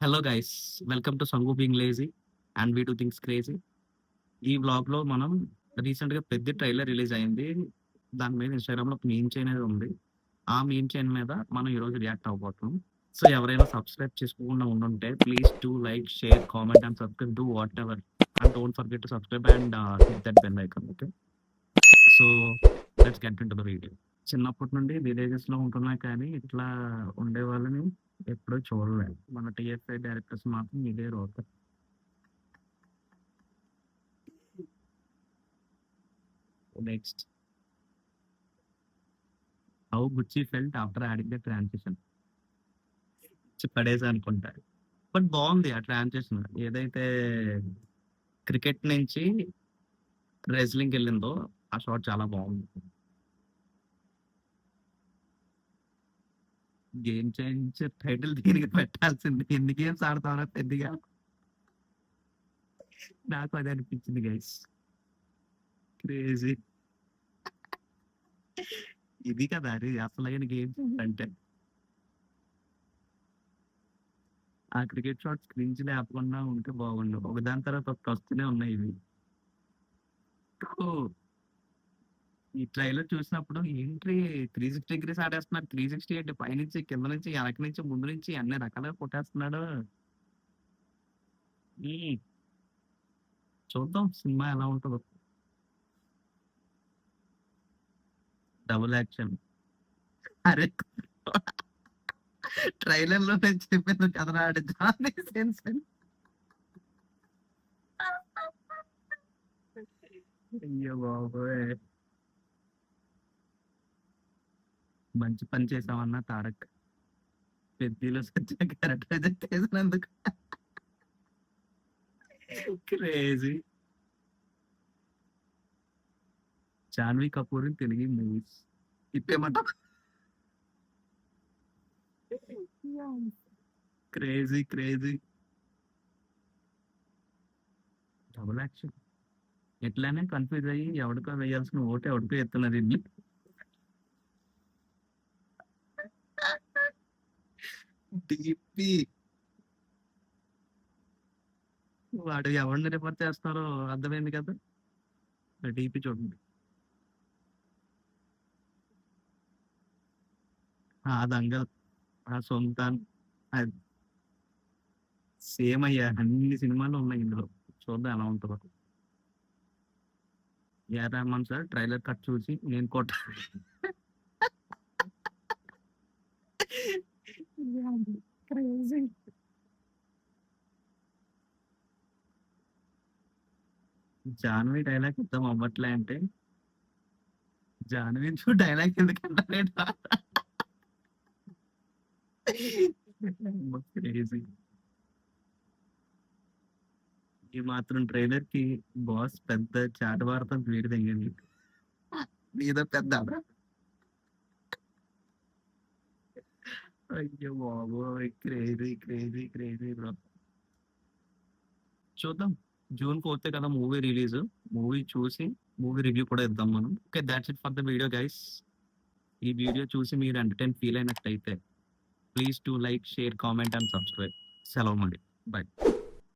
Hello guys, welcome to Sangu being lazy and we do things crazy. ఈ వ్లాగ్‌లో మనం రీసెంట్‌గా 'పెద్ది' ట్రైలర్ రిలీజ్ అయింది. దాని మీద ఇన్‌స్టాగ్రామ్‌లో ఒక మీమ్ చైన్ అనేది ఉంది. ఆ మీమ్ చైన్ మీద మనం ఈరోజు రియాక్ట్ అవ్వబోతున్నాం. సో, ఎవరైనా సబ్స్క్రైబ్ చేసుకోకుండా ఉండుంటే please do like, share, comment and subscribe do whatever and don't forget to subscribe and hit that bell icon. Okay. So, let's get into the video. చిన్నప్పటి నుండి విలేజెస్‌లో ఉంటున్నా కానీ ఇట్లా ఉండేవాళ్ళని ఎప్పుడూ చూడలేదు. మన టీఎఫ్ఐ డైరెక్టర్స్ మాత్రం ఇదే రోత. Next, how Gucci felt after adding the transition. పడేసా అనుకుంటా. బట్ బాగుంది ఆ ట్రాన్సిషన్. ఏదైతే క్రికెట్ నుంచి రెజ్లింగ్‌కి వెళ్ళిందో ఆ షాట్ చాలా బాగుంది. గేమ్ చేంజర్ టైటిల్ దీనికి పెట్టాల్సింది. ఎన్ని గేమ్స్ ఆడతావరా పెద్దగా. నాకు అదే అనిపించింది గైస్. క్రేజీ. ఇది కదా అది అసలైన గేమ్ అంటే. ఆ క్రికెట్ షాట్స్ క్రింజ్ లేకుండా ఉంటే బాగుండు. ఒకదాని తర్వాత ఒకటి వస్తూనే ఉన్నాయి ఇవి. ఓ, ఈ ట్రైలర్ చూసినప్పుడు ఏంటి 360 డిగ్రీస్ ఆడేస్తున్నాడు. 360 ఏంటి, పైనుంచి కింద నుంచి వెనక నుంచి ముందు నుంచి అన్ని రకాలుగా కొట్టేస్తున్నాడు. ఉమ్, చూద్దాం సినిమా ఎలా ఉంటుందో. Double action. అరే, ట్రైలర్ లో నేను చెప్పాను కదరా ఆడు జానీ సెన్స్ అని. అయ్యో బాబోయ్, మంచి పని చేసామన్నా తారక్. పెద్దలో సత్య క్యారెక్టర్ చేసినందుకు క్రేజీ. జాన్వీ కపూర్ తెలుగు మూవీస్ ఇప్పేమంట. Crazy crazy. Double action. ఎట్లానే కన్ఫ్యూజ్ అయ్యి ఎవరికో వేయాల్సిన ఓటు ఎవరికో ఎత్తున్నది ఇన్ని. డిపి. వాడు ఎవరిని రిఫర్ చేస్తారో అర్థమైంది కదా. డిపి చూడండి. ఆ దంగల్, ఆ సొంతాన్, సేమ్ అయ్యా అన్ని సినిమాలు ఉన్నాయి ఇందులో. చూద్దాం ఎలా ఉంటుందో. ఏ రహమాన్ సార్ ట్రైలర్ కట్ చూసి నేను కొట్ట. క్రేజీ. జాన్వి డైలాగ్ ఇద్దాం అవ్వట్లే అంటే జాన్వి డైలాగ్ ఎందుకంటారేటా. క్రేజీ. ఈ మాత్రం ట్రైలర్ కి బాస్ పెద్ద చాటవారతం వీడి తెంగింది. మీద పెద్ద. అయ్యో బాబోయ్, క్రేజీ క్రేజీ క్రేజీ బ్రో. చూద్దాం. జూన్ 4 కదా మూవీ రిలీజ్. మూవీ చూసి మూవీ రివ్యూ కూడా ఇద్దాం మనం. Okay, that's it for the video guys. ఈ వీడియో చూసి మీరు ఎంటర్టైన్ ఫీల్ అయినట్టయితే please to like, share, comment and subscribe. సెలవు మరి. బై.